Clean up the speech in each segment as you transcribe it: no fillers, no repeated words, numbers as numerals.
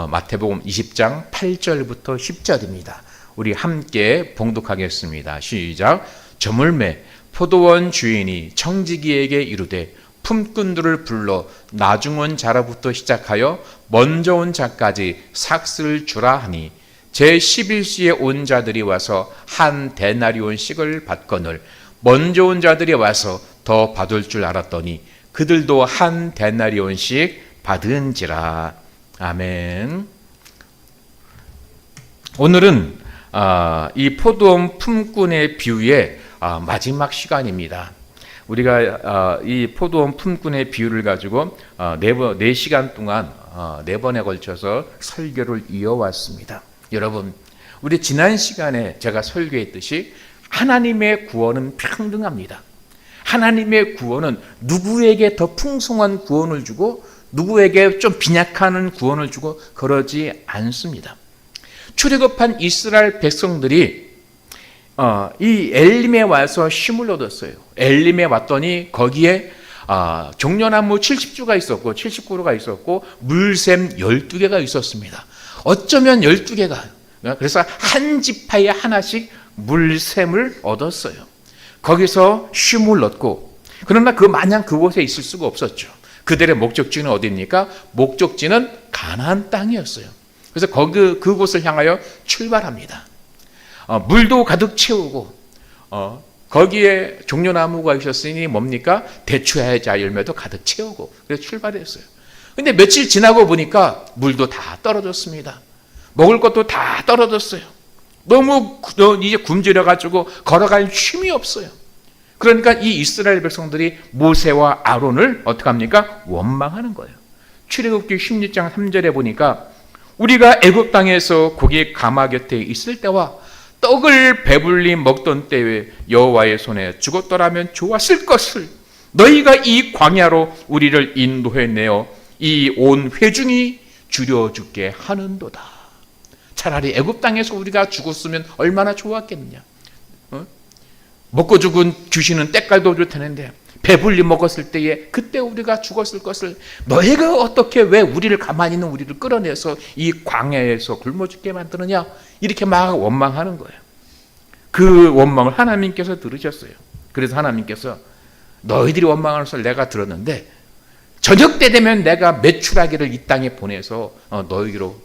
마태복음 20장 8절부터 10절입니다. 우리 함께 봉독하겠습니다. 시작. 저물매 포도원 주인이 청지기에게 이르되 품꾼들을 불러 나중 온 자로부터 시작하여 먼저 온 자까지 삭슬 주라 하니 제11시에 온 자들이 와서 한 데나리온씩을 받거늘 먼저 온 자들이 와서 더 받을 줄 알았더니 그들도 한 데나리온씩 받은지라. 아멘. 오늘은 이 포도원 품꾼의 비유의 마지막 시간입니다. 우리가 이 포도원 품꾼의 비유를 가지고 4시간 동안 4번에 걸쳐서 설교를 이어왔습니다. 여러분, 우리 지난 시간에 제가 설교했듯이 하나님의 구원은 평등합니다. 하나님의 구원은 누구에게 더 풍성한 구원을 주고 누구에게 좀 빈약한 구원을 주고 그러지 않습니다. 출애굽한 이스라엘 백성들이 이 엘림에 와서 쉼을 얻었어요. 엘림에 왔더니 거기에 종려나무 70주가 있었고 70그루가 있었고 물샘 12개가 있었습니다. 어쩌면 12개가, 그래서 한 지파에 하나씩 물샘을 얻었어요. 거기서 쉼을 얻고, 그러나 그 마냥 그곳에 있을 수가 없었죠. 그들의 목적지는 어디입니까? 목적지는 가나안 땅이었어요. 그래서 그곳을 향하여 출발합니다. 물도 가득 채우고 거기에 종려나무가 있었으니 뭡니까? 대추야자 열매도 가득 채우고 그래서 출발했어요. 근데 며칠 지나고 보니까 물도 다 떨어졌습니다. 먹을 것도 다 떨어졌어요. 너무 이제 굶주려가지고 걸어갈 힘이 없어요. 그러니까 이 이스라엘 백성들이 모세와 아론을 어떻게 합니까? 원망하는 거예요. 출애굽기 16장 3절에 보니까 우리가 애굽 땅에서 고기 가마 곁에 있을 때와 떡을 배불리 먹던 때에 여호와의 손에 죽었더라면 좋았을 것을 너희가 이 광야로 우리를 인도해내어 이 온 회중이 줄여 죽게 하는도다. 차라리 애굽 땅에서 우리가 죽었으면 얼마나 좋았겠느냐. 먹고 죽은 귀신은 때깔도 줄 테는데 배불리 먹었을 때에 그때 우리가 죽었을 것을 너희가 어떻게 왜 우리를 가만히 있는 우리를 끌어내서 이 광야에서 굶어 죽게 만드느냐, 이렇게 막 원망하는 거예요. 그 원망을 하나님께서 들으셨어요. 그래서 하나님께서 너희들이 원망하는 것을 내가 들었는데 저녁 때 되면 내가 메추라기를 이 땅에 보내서 너희로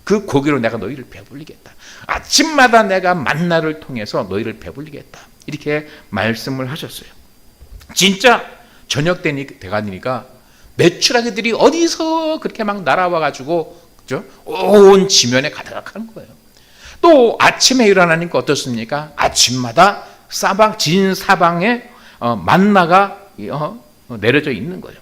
그 고기로 내가 너희를 배불리겠다. 아침마다 내가 만나를 통해서 너희를 배불리겠다. 이렇게 말씀을 하셨어요. 진짜 저녁 돼가니까 메추라기들이 어디서 그렇게 막 날아와가지고 그죠? 온 지면에 가득한 거예요. 또 아침에 일어나니까 어떻습니까? 아침마다 진 사방에 만나가 내려져 있는 거예요.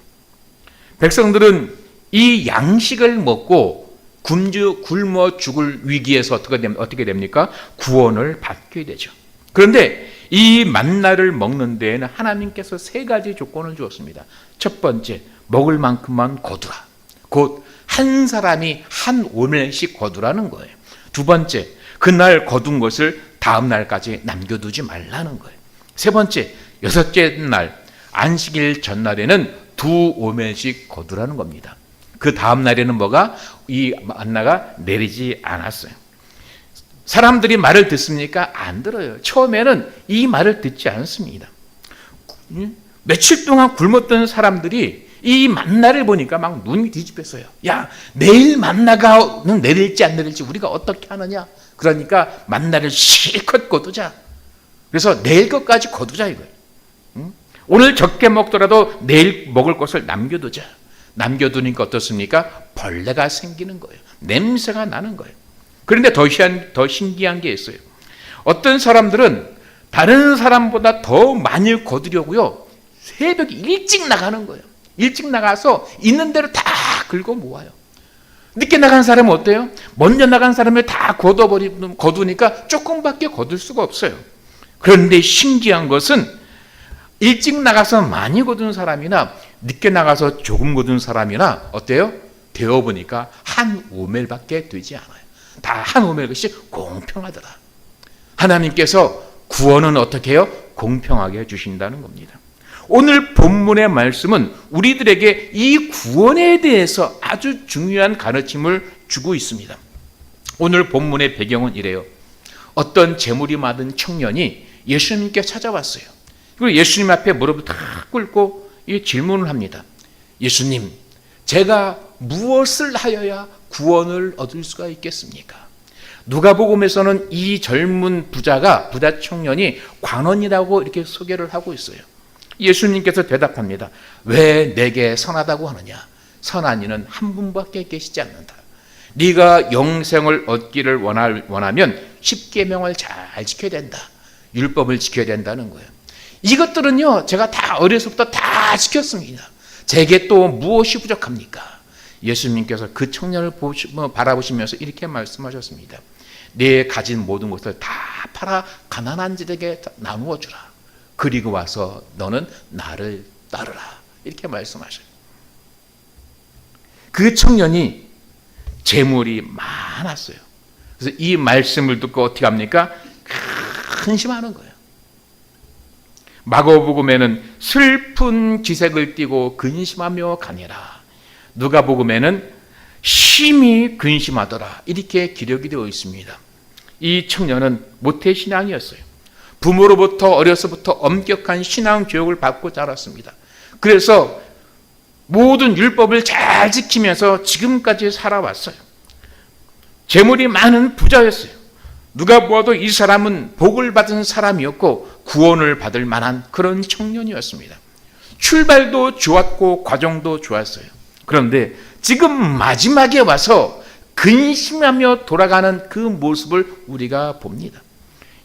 백성들은 이 양식을 먹고 굶어 죽을 위기에서 어떻게 됩니까? 구원을 받게 되죠. 그런데 이 만나를 먹는 데에는 하나님께서 3가지 조건을 주었습니다. 첫 번째, 먹을 만큼만 거두라. 곧 한 사람이 한 오멜씩 거두라는 거예요. 두 번째, 그날 거둔 것을 다음 날까지 남겨두지 말라는 거예요. 세 번째, 6째 날 안식일 전날에는 2 오멜씩 거두라는 겁니다. 그 다음 날에는 이 만나가 내리지 않았어요. 사람들이 말을 듣습니까? 안 들어요. 처음에는 이 말을 듣지 않습니다. 며칠 동안 굶었던 사람들이 이 만나를 보니까 막 눈이 뒤집혔어요. 야, 내일 만나가 내릴지 안 내릴지 우리가 어떻게 하느냐? 그러니까 만나를 실컷 거두자. 그래서 내일 것까지 거두자 이거예요. 오늘 적게 먹더라도 내일 먹을 것을 남겨두자. 남겨두니까 어떻습니까? 벌레가 생기는 거예요. 냄새가 나는 거예요. 그런데 더 신기한 게 있어요. 어떤 사람들은 다른 사람보다 더 많이 거두려고요, 새벽에 일찍 나가는 거예요. 일찍 나가서 있는 대로 다 긁어 모아요. 늦게 나간 사람은 어때요? 먼저 나간 사람을 다 거두니까 조금밖에 거둘 수가 없어요. 그런데 신기한 것은 일찍 나가서 많이 거둔 사람이나 늦게 나가서 조금 거둔 사람이나 어때요? 되어보니까 한 오멜밖에 되지 않아요. 다 한 오멜씩 공평하더라. 하나님께서 구원은 어떻게 해요? 공평하게 해주신다는 겁니다. 오늘 본문의 말씀은 우리들에게 이 구원에 대해서 아주 중요한 가르침을 주고 있습니다. 오늘 본문의 배경은 이래요. 어떤 재물이 많은 청년이 예수님께 찾아왔어요. 그리고 예수님 앞에 무릎을 탁 꿇고 이 질문을 합니다. 예수님, 제가 무엇을 하여야 구원을 얻을 수가 있겠습니까? 누가복음에서는 이 젊은 부자 청년이 관원이라고 이렇게 소개를 하고 있어요. 예수님께서 대답합니다. 왜 내게 선하다고 하느냐? 선한 이는 한 분밖에 계시지 않는다. 네가 영생을 얻기를 원하면 십계명을 잘 지켜야 된다. 율법을 지켜야 된다는 거예요. 이것들은요, 제가 다 어려서부터 다 지켰습니다. 제게 또 무엇이 부족합니까? 예수님께서 그 청년을 바라보시면서 이렇게 말씀하셨습니다. 네 가진 모든 것을 다 팔아 가난한 자들에게 나누어 주라. 그리고 와서 너는 나를 따르라. 이렇게 말씀하셔요. 그 청년이 재물이 많았어요. 그래서 이 말씀을 듣고 어떻게 합니까? 근심하는 거예요. 마가복음에는 슬픈 기색을 띠고 근심하며 가니라. 누가복음에는 심히 근심하더라. 이렇게 기록이 되어 있습니다. 이 청년은 모태신앙이었어요. 부모로부터 어려서부터 엄격한 신앙 교육을 받고 자랐습니다. 그래서 모든 율법을 잘 지키면서 지금까지 살아왔어요. 재물이 많은 부자였어요. 누가 보아도 이 사람은 복을 받은 사람이었고 구원을 받을 만한 그런 청년이었습니다. 출발도 좋았고 과정도 좋았어요. 그런데 지금 마지막에 와서 근심하며 돌아가는 그 모습을 우리가 봅니다.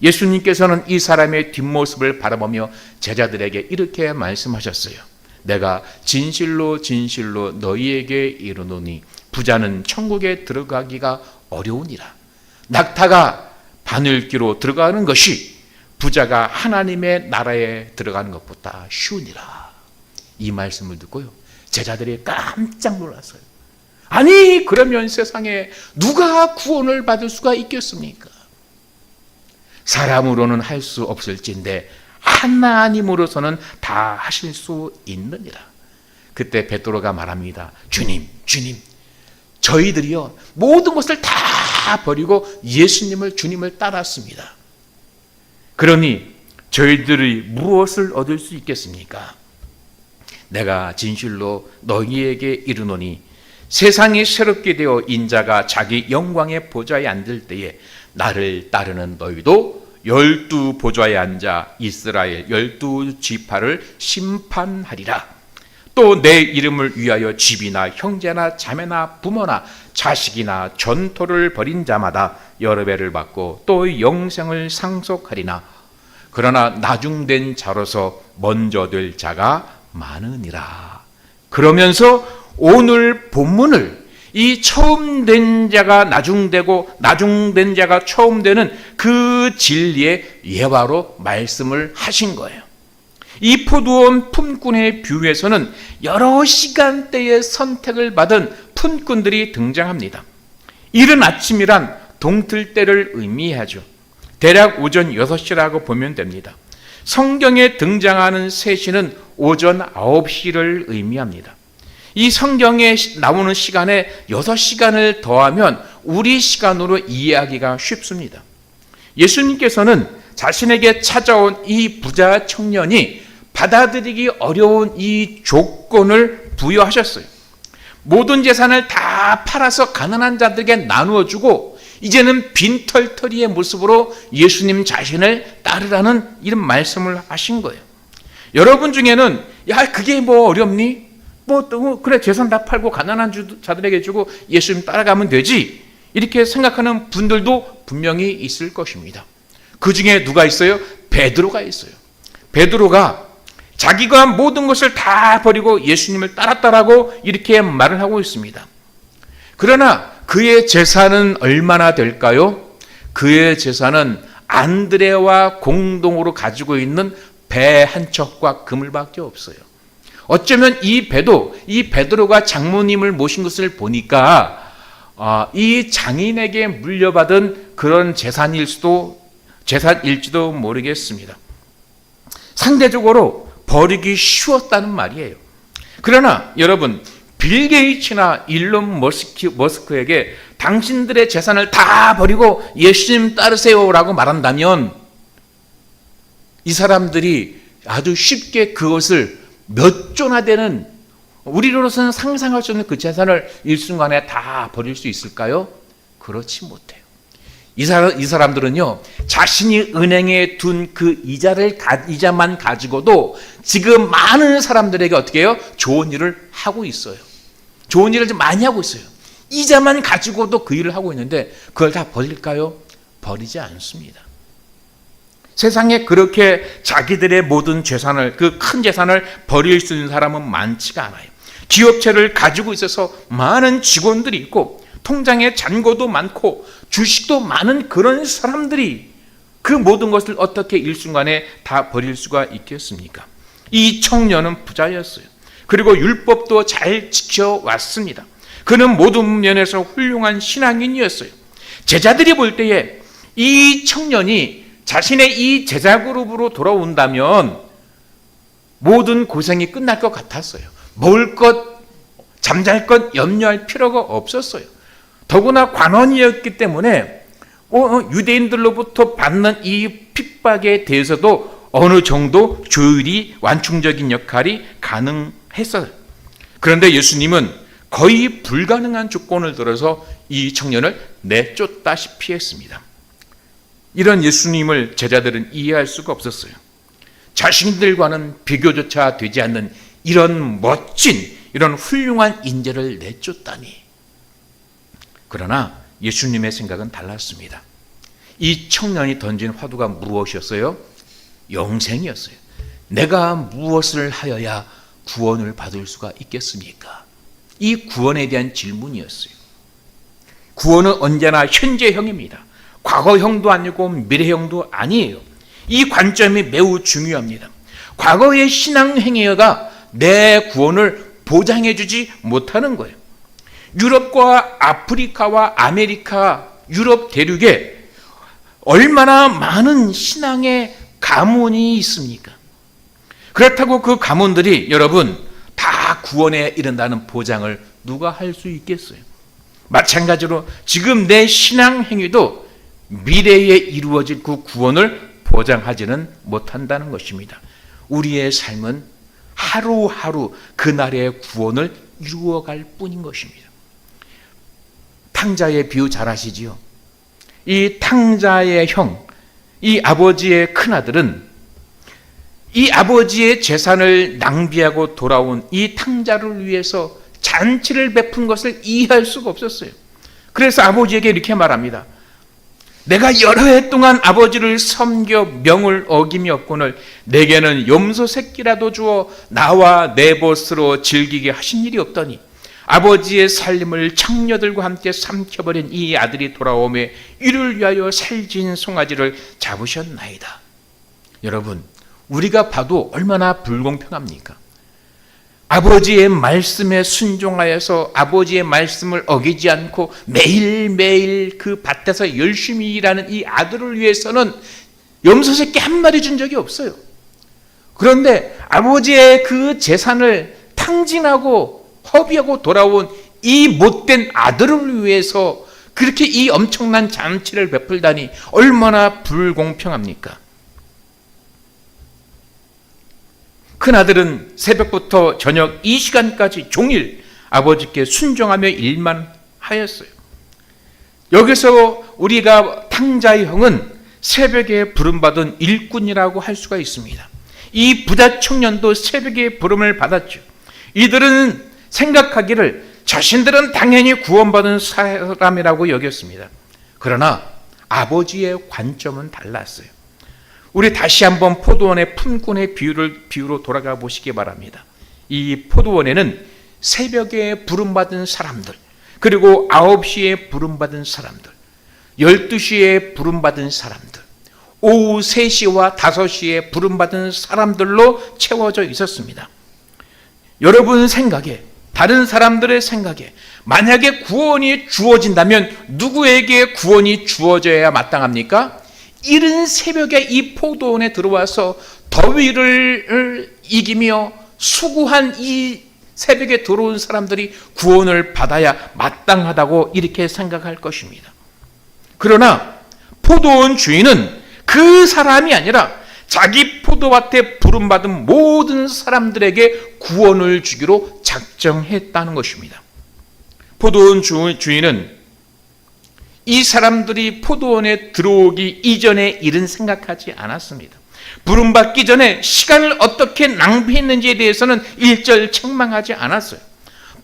예수님께서는 이 사람의 뒷모습을 바라보며 제자들에게 이렇게 말씀하셨어요. 내가 진실로 진실로 너희에게 이르노니 부자는 천국에 들어가기가 어려우니라. 낙타가 바늘귀로 들어가는 것이 부자가 하나님의 나라에 들어가는 것보다 쉬우니라. 이 말씀을 듣고요, 제자들이 깜짝 놀랐어요. 아니, 그러면 세상에 누가 구원을 받을 수가 있겠습니까? 사람으로는 할 수 없을진데 하나님으로서는 다 하실 수 있느니라. 그때 베드로가 말합니다. 주님, 저희들이요 모든 것을 다 버리고 예수님을, 주님을 따랐습니다. 그러니 저희들이 무엇을 얻을 수 있겠습니까? 내가 진실로 너희에게 이르노니 세상이 새롭게 되어 인자가 자기 영광의 보좌에 앉을 때에 나를 따르는 너희도 12 보좌에 앉아 이스라엘 12지파를 심판하리라. 또 내 이름을 위하여 집이나 형제나 자매나 부모나 자식이나 전토를 벌인 자마다 여러 배를 받고 또 영생을 상속하리나. 그러나 나중된 자로서 먼저 될 자가 많으니라. 그러면서 오늘 본문을 이 처음 된 자가 나중되고 나중된 자가 처음 되는 그 진리의 예화로 말씀을 하신 거예요. 이 포도원 품꾼의 비유에서는 여러 시간대의 선택을 받은 품꾼들이 등장합니다. 이른 아침이란 동틀 때를 의미하죠. 대략 오전 6시라고 보면 됩니다. 성경에 등장하는 3시는 오전 9시를 의미합니다. 이 성경에 나오는 시간에 6시간을 더하면 우리 시간으로 이해하기가 쉽습니다. 예수님께서는 자신에게 찾아온 이 부자 청년이 받아들이기 어려운 이 조건을 부여하셨어요. 모든 재산을 다 팔아서 가난한 자들에게 나누어 주고 이제는 빈털터리의 모습으로 예수님 자신을 따르라는 이런 말씀을 하신 거예요. 여러분 중에는 야, 그게 뭐 어렵니? 그래, 재산 다 팔고 가난한 자들에게 주고 예수님 따라가면 되지, 이렇게 생각하는 분들도 분명히 있을 것입니다. 그 중에 누가 있어요? 베드로가 있어요. 베드로가 자기가 모든 것을 다 버리고 예수님을 따랐다라고 이렇게 말을 하고 있습니다. 그러나 그의 재산은 얼마나 될까요? 그의 재산은 안드레와 공동으로 가지고 있는 배 한 척과 그물밖에 없어요. 어쩌면 이 베드로가 장모님을 모신 것을 보니까 이 장인에게 물려받은 그런 재산일지도 모르겠습니다. 상대적으로 버리기 쉬웠다는 말이에요. 그러나 여러분, 빌 게이츠나 일론 머스크에게 당신들의 재산을 다 버리고 예수님 따르세요라고 말한다면 이 사람들이 아주 쉽게 그것을 몇 조나 되는, 우리로서는 상상할 수 없는 그 재산을 일순간에 다 버릴 수 있을까요? 그렇지 못해요. 이 사람들은요, 자신이 은행에 둔 그 이자만 가지고도 지금 많은 사람들에게 어떻게 해요? 좋은 일을 하고 있어요. 좋은 일을 좀 많이 하고 있어요. 이자만 가지고도 그 일을 하고 있는데 그걸 다 버릴까요? 버리지 않습니다. 세상에 그렇게 자기들의 모든 재산을, 그 큰 재산을 버릴 수 있는 사람은 많지가 않아요. 기업체를 가지고 있어서 많은 직원들이 있고 통장에 잔고도 많고 주식도 많은 그런 사람들이 그 모든 것을 어떻게 일순간에 다 버릴 수가 있겠습니까? 이 청년은 부자였어요. 그리고 율법도 잘 지켜왔습니다. 그는 모든 면에서 훌륭한 신앙인이었어요. 제자들이 볼 때에 이 청년이 자신의 이 제자 그룹으로 돌아온다면 모든 고생이 끝날 것 같았어요. 먹을 것, 잠잘 것 염려할 필요가 없었어요. 더구나 관원이었기 때문에 유대인들로부터 받는 이 핍박에 대해서도 어느 정도 조율이, 완충적인 역할이 가능했어요. 그런데 예수님은 거의 불가능한 조건을 들어서 이 청년을 내쫓다시피 했습니다. 이런 예수님을 제자들은 이해할 수가 없었어요. 자신들과는 비교조차 되지 않는 이런 멋진, 이런 훌륭한 인재를 내쫓다니. 그러나 예수님의 생각은 달랐습니다. 이 청년이 던진 화두가 무엇이었어요? 영생이었어요. 내가 무엇을 하여야 구원을 받을 수가 있겠습니까? 이 구원에 대한 질문이었어요. 구원은 언제나 현재형입니다. 과거형도 아니고 미래형도 아니에요. 이 관점이 매우 중요합니다. 과거의 신앙행위가 내 구원을 보장해주지 못하는 거예요. 유럽과 아프리카와 아메리카, 유럽 대륙에 얼마나 많은 신앙의 가문이 있습니까? 그렇다고 그 가문들이 여러분 다 구원에 이른다는 보장을 누가 할 수 있겠어요? 마찬가지로 지금 내 신앙 행위도 미래에 이루어질 그 구원을 보장하지는 못한다는 것입니다. 우리의 삶은 하루하루 그날의 구원을 이루어갈 뿐인 것입니다. 탕자의 비유 잘 아시지요? 이 탕자의 형, 이 아버지의 큰아들은 이 아버지의 재산을 낭비하고 돌아온 이 탕자를 위해서 잔치를 베푼 것을 이해할 수가 없었어요. 그래서 아버지에게 이렇게 말합니다. 내가 여러 해 동안 아버지를 섬겨 명을 어기며거늘 내게는 염소 새끼라도 주어 나와 내 벗으로 즐기게 하신 일이 없더니 아버지의 살림을 창녀들과 함께 삼켜버린 이 아들이 돌아오매 이를 위하여 살진 송아지를 잡으셨나이다. 여러분, 우리가 봐도 얼마나 불공평합니까? 아버지의 말씀에 순종하여서 아버지의 말씀을 어기지 않고 매일매일 그 밭에서 열심히 일하는 이 아들을 위해서는 염소 새끼 한 마리 준 적이 없어요. 그런데 아버지의 그 재산을 탕진하고 허비하고 돌아온 이 못된 아들을 위해서 그렇게 이 엄청난 잔치를 베풀다니 얼마나 불공평합니까? 큰아들은 새벽부터 저녁 이 시간까지 종일 아버지께 순종하며 일만 하였어요. 여기서 우리가 탕자의 형은 새벽에 부름받은 일꾼이라고 할 수가 있습니다. 이 부자 청년도 새벽에 부름을 받았죠. 이들은 생각하기를 자신들은 당연히 구원받은 사람이라고 여겼습니다. 그러나 아버지의 관점은 달랐어요. 우리 다시 한번 포도원의 품꾼의 비유로 돌아가 보시기 바랍니다. 이 포도원에는 새벽에 부름받은 사람들, 그리고 9시에 부름받은 사람들, 12시에 부름받은 사람들, 오후 3시와 5시에 부름받은 사람들로 채워져 있었습니다. 여러분 생각에, 다른 사람들의 생각에 만약에 구원이 주어진다면 누구에게 구원이 주어져야 마땅합니까? 이른 새벽에 이 포도원에 들어와서 더위를 이기며 수고한 이 새벽에 들어온 사람들이 구원을 받아야 마땅하다고 이렇게 생각할 것입니다. 그러나 포도원 주인은 그 사람이 아니라 자기 포도밭에 부름받은 모든 사람들에게 구원을 주기로 작정했다는 것입니다. 포도원 주인은 이 사람들이 포도원에 들어오기 이전의 일은 생각하지 않았습니다. 부름받기 전에 시간을 어떻게 낭비했는지에 대해서는 일절 책망하지 않았어요.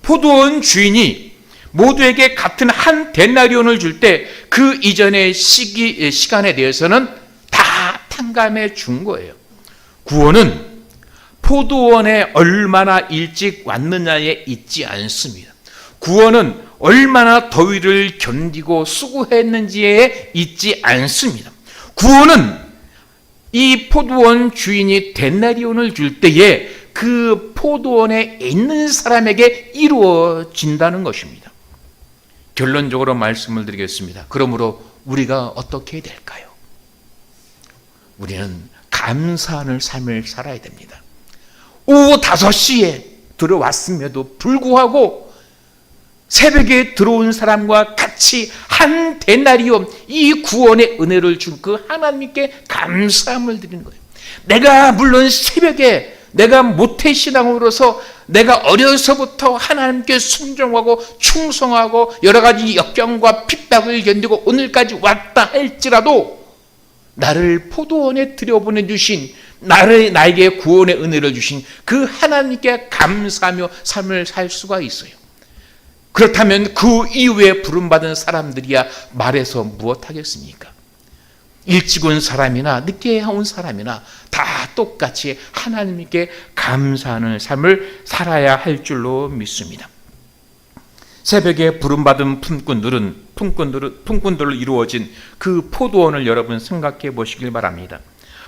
포도원 주인이 모두에게 같은 한 데나리온을 줄 때 그 이전의 시간에 대해서는 다 탕감해 준 거예요. 구원은 포도원에 얼마나 일찍 왔느냐에 있지 않습니다. 구원은 얼마나 더위를 견디고 수고했는지에 있지 않습니다. 구원은 이 포도원 주인이 데나리온을 줄 때에 그 포도원에 있는 사람에게 이루어진다는 것입니다. 결론적으로 말씀을 드리겠습니다. 그러므로 우리가 어떻게 해야 될까요? 우리는 감사하는 삶을 살아야 됩니다. 오후 5시에 들어왔음에도 불구하고 새벽에 들어온 사람과 같이 한 데나리온, 이 구원의 은혜를 준 그 하나님께 감사함을 드리는 거예요. 내가 물론 새벽에 내가 모태신앙으로서 내가 어려서부터 하나님께 순종하고 충성하고 여러 가지 역경과 핍박을 견디고 오늘까지 왔다 할지라도 나를 포도원에 들여보내주신 나에게 구원의 은혜를 주신 그 하나님께 감사하며 삶을 살 수가 있어요. 그렇다면 그 이후에 부름받은 사람들이야 말해서 무엇하겠습니까? 일찍 온 사람이나 늦게 온 사람이나 다 똑같이 하나님께 감사하는 삶을 살아야 할 줄로 믿습니다. 새벽에 부름받은 품꾼들로 이루어진 그 포도원을 여러분 생각해 보시길 바랍니다.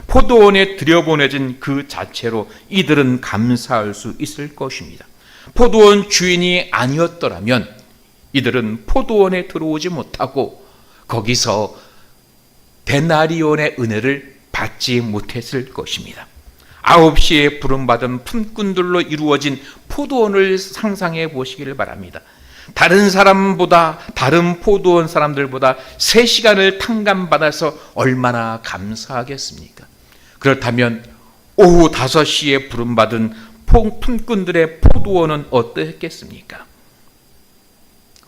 포도원에 들여보내진 그 자체로 이들은 감사할 수 있을 것입니다. 포도원 주인이 아니었더라면 이들은 포도원에 들어오지 못하고 거기서 데나리온의 은혜를 받지 못했을 것입니다. 9시에 부름받은 품꾼들로 이루어진 포도원을 상상해 보시기를 바랍니다. 다른 포도원 사람들보다 3시간을 탕감받아서 얼마나 감사하겠습니까? 그렇다면 오후 5시에 부름받은 품꾼들의 포도원은 어떠했겠습니까?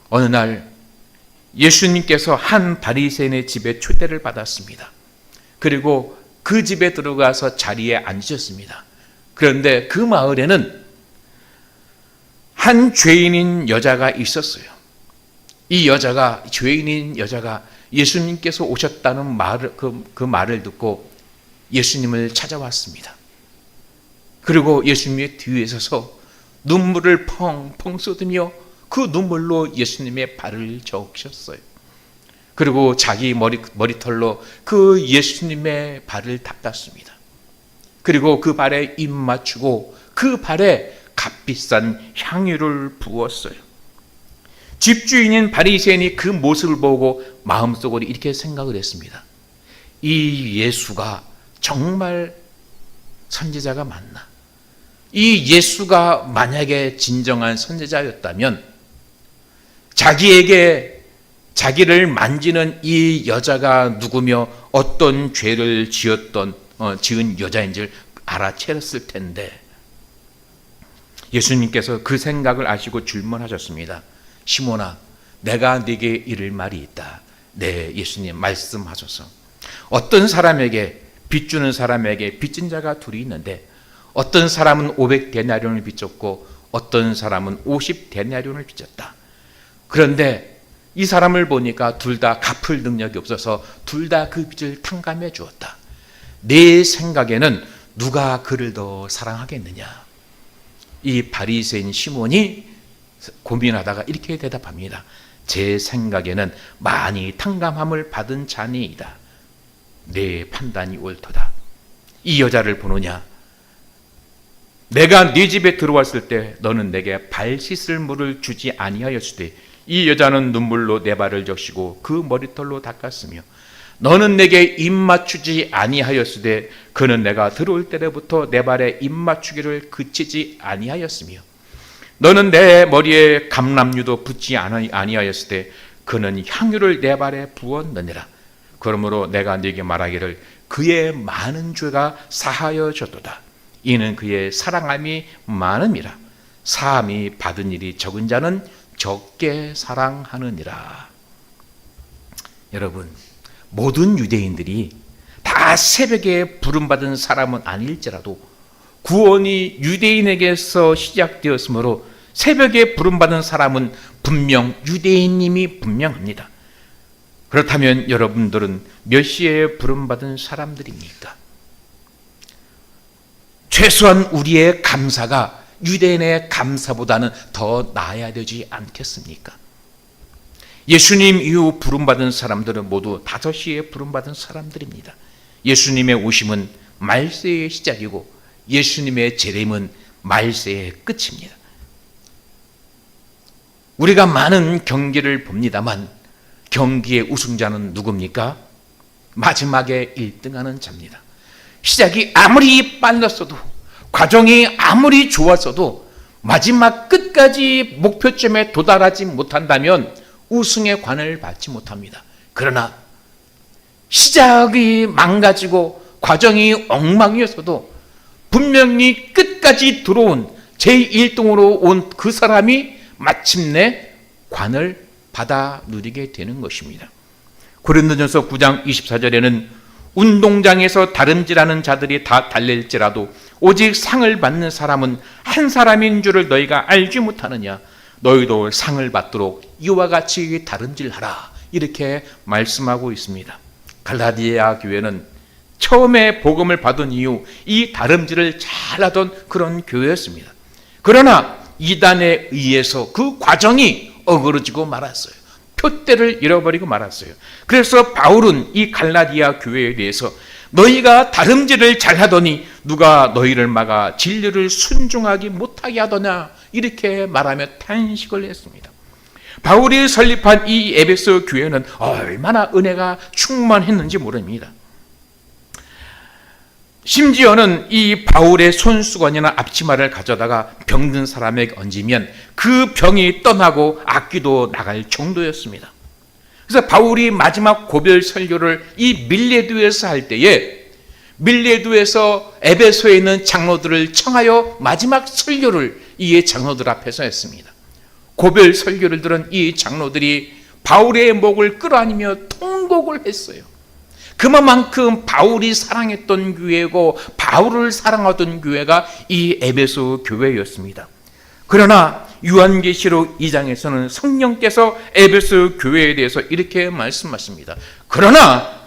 어느 날 예수님께서 한 바리새인의 집에 초대를 받았습니다. 그리고 그 집에 들어가서 자리에 앉으셨습니다. 그런데 그 마을에는 한 죄인인 여자가 있었어요. 이 죄인인 여자가 예수님께서 오셨다는 그 말을 듣고 예수님을 찾아왔습니다. 그리고 예수님의 뒤에 서서 눈물을 펑펑 쏟으며 그 눈물로 예수님의 발을 적셨어요. 그리고 자기 머리털로 그 예수님의 발을 닦았습니다. 그리고 그 발에 입 맞추고 그 발에 값비싼 향유를 부었어요. 집주인인 바리새인이 그 모습을 보고 마음속으로 이렇게 생각을 했습니다. 이 예수가 정말 선지자가 맞나? 이 예수가 만약에 진정한 선지자였다면 자기를 만지는 이 여자가 누구며 어떤 죄를 지은 여자인지를 알아채렸을 텐데 예수님께서 그 생각을 아시고 질문하셨습니다. 시몬아, 내가 네게 이를 말이 있다. 네, 예수님 말씀하소서. 어떤 사람에게 빚주는 사람에게 빚진 자가 둘이 있는데 어떤 사람은 500데나리온을 빚졌고 어떤 사람은 50데나리온을 빚졌다. 그런데 이 사람을 보니까 둘 다 갚을 능력이 없어서 둘 다 그 빚을 탕감해 주었다. 내 생각에는 누가 그를 더 사랑하겠느냐? 이 바리새인 시몬이 고민하다가 이렇게 대답합니다. 제 생각에는 많이 탕감함을 받은 자니이다. 내 판단이 옳도다. 이 여자를 보느냐? 내가 네 집에 들어왔을 때 너는 내게 발 씻을 물을 주지 아니하였으되 이 여자는 눈물로 내 발을 적시고 그 머리털로 닦았으며 너는 내게 입 맞추지 아니하였으되 그는 내가 들어올 때로부터 내 발에 입 맞추기를 그치지 아니하였으며 너는 내 머리에 감람류도 붙지 아니하였으되 그는 향유를 내 발에 부었느니라. 그러므로 내가 네게 말하기를 그의 많은 죄가 사하여졌도다. 이는 그의 사랑함이 많음이라. 사함이 받은 일이 적은 자는 적게 사랑하느니라. 여러분, 모든 유대인들이 다 새벽에 부름받은 사람은 아닐지라도 구원이 유대인에게서 시작되었으므로 새벽에 부름받은 사람은 분명 유대인님이 분명합니다. 그렇다면 여러분들은 몇 시에 부름받은 사람들입니까? 최소한 우리의 감사가 유대인의 감사보다는 더 나아야 되지 않겠습니까? 예수님 이후 부름받은 사람들은 모두 5시에 부름받은 사람들입니다. 예수님의 오심은 말세의 시작이고 예수님의 재림은 말세의 끝입니다. 우리가 많은 경기를 봅니다만 경기의 우승자는 누굽니까? 마지막에 1등하는 자입니다. 시작이 아무리 빨랐어도 과정이 아무리 좋았어도 마지막 끝까지 목표점에 도달하지 못한다면 우승의 관을 받지 못합니다. 그러나 시작이 망가지고 과정이 엉망이었어도 분명히 끝까지 들어온 제1등으로 온 그 사람이 마침내 관을 받아 누리게 되는 것입니다. 고린도전서 9장 24절에는 운동장에서 다름질하는 자들이 다 달릴지라도 오직 상을 받는 사람은 한 사람인 줄을 너희가 알지 못하느냐. 너희도 상을 받도록 이와 같이 다름질하라. 이렇게 말씀하고 있습니다. 갈라디아 교회는 처음에 복음을 받은 이후 이 다름질을 잘하던 그런 교회였습니다. 그러나 이단에 의해서 그 과정이 어그러지고 말았어요. 표대를 잃어버리고 말았어요. 그래서 바울은 이 갈라디아 교회에 대해서 너희가 다름질을 잘하더니 누가 너희를 막아 진리를 순종하기 못하게 하더냐 이렇게 말하며 탄식을 했습니다. 바울이 설립한 이 에베소 교회는 얼마나 은혜가 충만했는지 모릅니다. 심지어는 이 바울의 손수건이나 앞치마를 가져다가 병든 사람에게 얹으면 그 병이 떠나고 악귀도 나갈 정도였습니다. 그래서 바울이 마지막 고별 설교를 이 밀레도에서 할 때에 밀레도에서 에베소에 있는 장로들을 청하여 마지막 설교를 이 장로들 앞에서 했습니다. 고별 설교를 들은 이 장로들이 바울의 목을 끌어안으며 통곡을 했어요. 그만큼 바울이 사랑했던 교회고 바울을 사랑하던 교회가 이 에베소 교회였습니다. 그러나 요한계시록 2장에서는 성령께서 에베소 교회에 대해서 이렇게 말씀하십니다. 그러나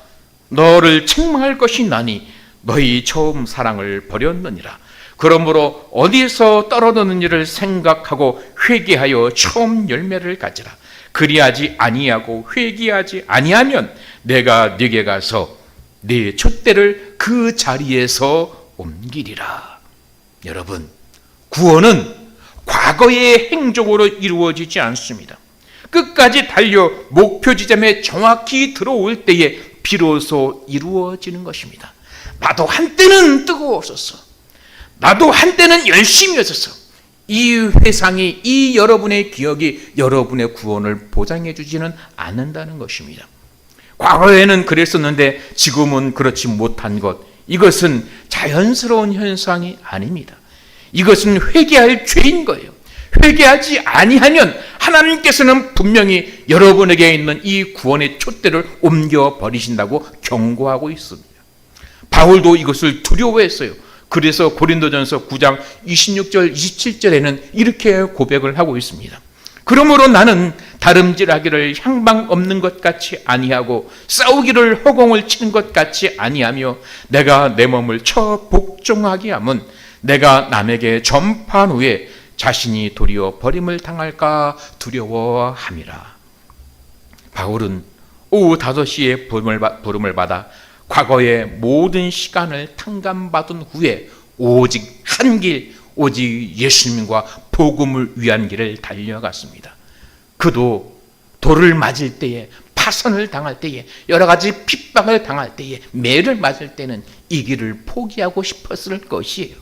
너를 책망할 것이 나니 너희 처음 사랑을 버렸느니라. 그러므로 어디서 떨어졌는지를 생각하고 회개하여 처음 열매를 가지라. 그리하지 아니하고 회개하지 아니하면 내가 네게 가서 네 촛대를 그 자리에서 옮기리라. 여러분, 구원은 과거의 행적으로 이루어지지 않습니다. 끝까지 달려 목표 지점에 정확히 들어올 때에 비로소 이루어지는 것입니다. 나도 한때는 뜨거웠었어. 나도 한때는 열심히 했었어. 이 회상이, 이 여러분의 기억이 여러분의 구원을 보장해 주지는 않는다는 것입니다. 과거에는 그랬었는데 지금은 그렇지 못한 것, 이것은 자연스러운 현상이 아닙니다. 이것은 회개할 죄인 거예요. 회개하지 아니하면 하나님께서는 분명히 여러분에게 있는 이 구원의 촛대를 옮겨버리신다고 경고하고 있습니다. 바울도 이것을 두려워했어요. 그래서 고린도전서 9장 26절 27절에는 이렇게 고백을 하고 있습니다. 그러므로 나는 다름질하기를 향방 없는 것 같이 아니하고 싸우기를 허공을 치는 것 같이 아니하며 내가 내 몸을 쳐 복종하게 하면 내가 남에게 전파한 후에 자신이 도리어 버림을 당할까 두려워함이라. 바울은 오후 5시에 부름을 받아 과거의 모든 시간을 탕감받은 후에 오직 한 길, 오직 예수님과 복음을 위한 길을 달려갔습니다. 그도 돌을 맞을 때에 파선을 당할 때에, 여러 가지 핍박을 당할 때에, 매를 맞을 때는 이 길을 포기하고 싶었을 것이에요.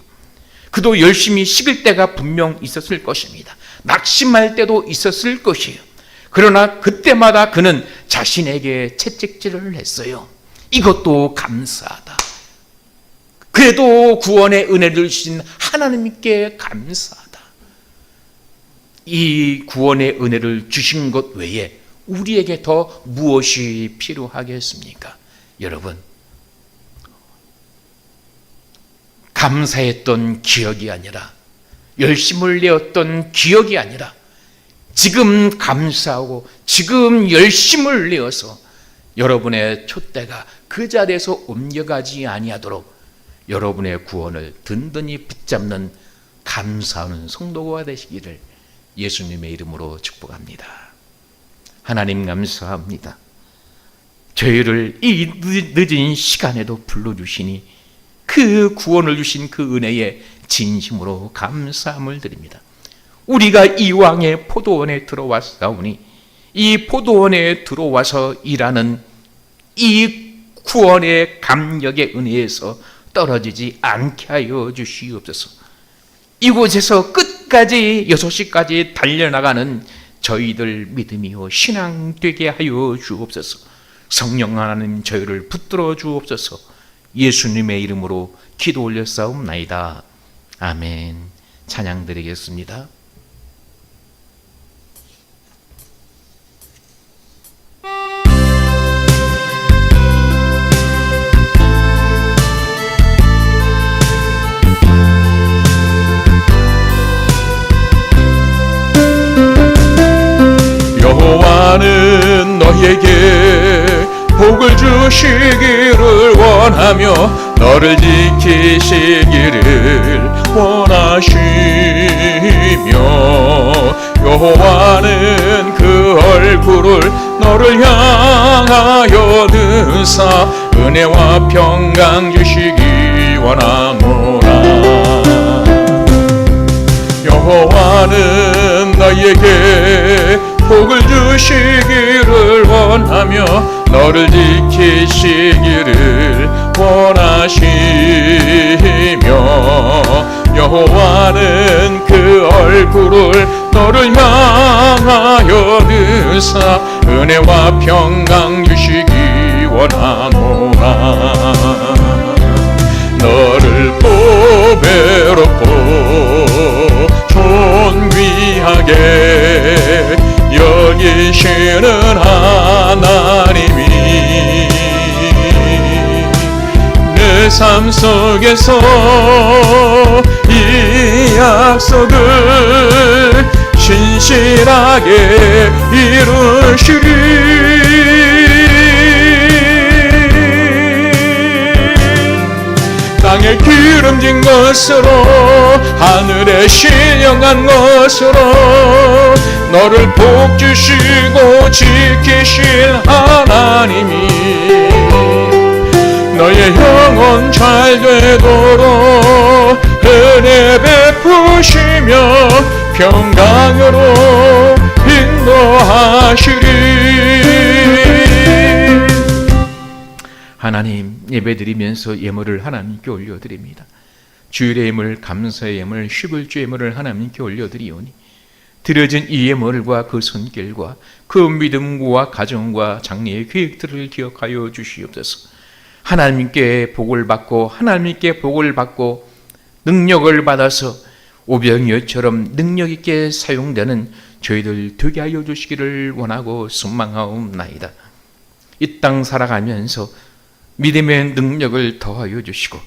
그도 열심히 식을 때가 분명 있었을 것입니다. 낙심할 때도 있었을 것이에요. 그러나 그때마다 그는 자신에게 채찍질을 했어요. 이것도 감사하다. 그래도 구원의 은혜를 주신 하나님께 감사하다. 이 구원의 은혜를 주신 것 외에 우리에게 더 무엇이 필요하겠습니까? 여러분, 감사했던 기억이 아니라, 열심을 내었던 기억이 아니라, 지금 감사하고 지금 열심을 내어서 여러분의 촛대가 그 자리에서 옮겨가지 아니하도록 여러분의 구원을 든든히 붙잡는 감사하는 성도가 되시기를 예수님의 이름으로 축복합니다. 하나님 감사합니다. 저희를 이 늦은 시간에도 불러주시니 그 구원을 주신 그 은혜에 진심으로 감사함을 드립니다. 우리가 이 왕의 포도원에 들어왔사오니 이 포도원에 들어와서 일하는 이 구원의 감격의 은혜에서 떨어지지 않게 하여 주시옵소서. 이곳에서 끝까지 6시까지 달려나가는 저희들 믿음이요 신앙 되게 하여 주옵소서. 성령 하나님 저희를 붙들어 주옵소서. 예수님의 이름으로 기도 올렸사옵나이다. 아멘. 찬양 드리겠습니다. 여호와는 너희에게 복을 주시기를 원하며 너를 지키시기를 원하시며 여호와는 그 얼굴을 너를 향하여 드사 은혜와 평강 주시기 원하노라. 여호와는 너희에게 복을 주시기를 원하며 너를 지키시기를 원하시며 여호와는 그 얼굴을 너를 향하여 드사 은혜와 평강 주시기 원하노라. 너를 보배롭고 존귀하게 여기시는 하나님이 내 삶 속에서 이 약속을 신실하게 이루시리. 땅에 기름진 것으로 하늘에 신령한 것으로 너를 복주시고 지키실 하나님이 너의 영혼 잘 되도록 은혜 베푸시며 평강으로 인도하시리. 하나님, 예배드리면서 예물을 하나님께 올려드립니다. 주일의 예물, 감사의 예물, 슈불주 예물을 하나님께 올려드리오니 드려진 이 예물과 그 손길과 그 믿음과 가정과 장래의 계획들을 기억하여 주시옵소서. 하나님께 복을 받고 하나님께 복을 받고 능력을 받아서 오병이어처럼 능력 있게 사용되는 저희들 되게 하여 주시기를 원하고 소망하옵나이다. 이 땅 살아가면서 믿음의 능력을 더하여 주시고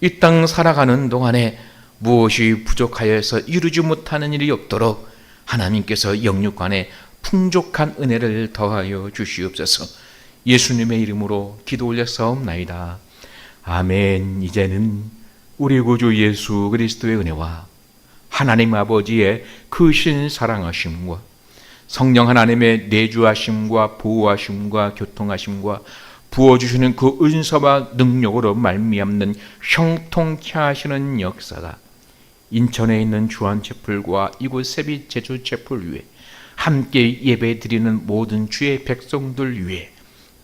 이 땅 살아가는 동안에 무엇이 부족하여서 이루지 못하는 일이 없도록 하나님께서 영육간에 풍족한 은혜를 더하여 주시옵소서. 예수님의 이름으로 기도 올렸사옵나이다. 아멘. 이제는 우리 구주 예수 그리스도의 은혜와 하나님 아버지의 크신 사랑하심과 성령 하나님의 내주하심과 보호하심과 교통하심과 부어주시는 그 은사와 능력으로 말미암는 형통케 하시는 역사가 인천에 있는 주한체풀과 이곳 세빛 제주체풀 위에 함께 예배 드리는 모든 주의 백성들 위해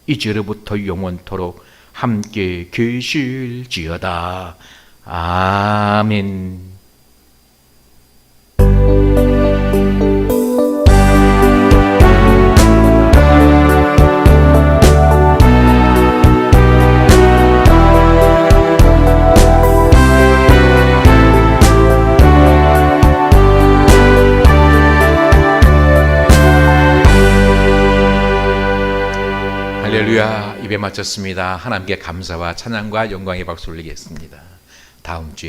이제로부터 영원토록 함께 계실지어다. 아멘. 할렐루야. 예배 마쳤습니다. 하나님께 감사와 찬양과 영광의 박수 올리겠습니다. 다음 주에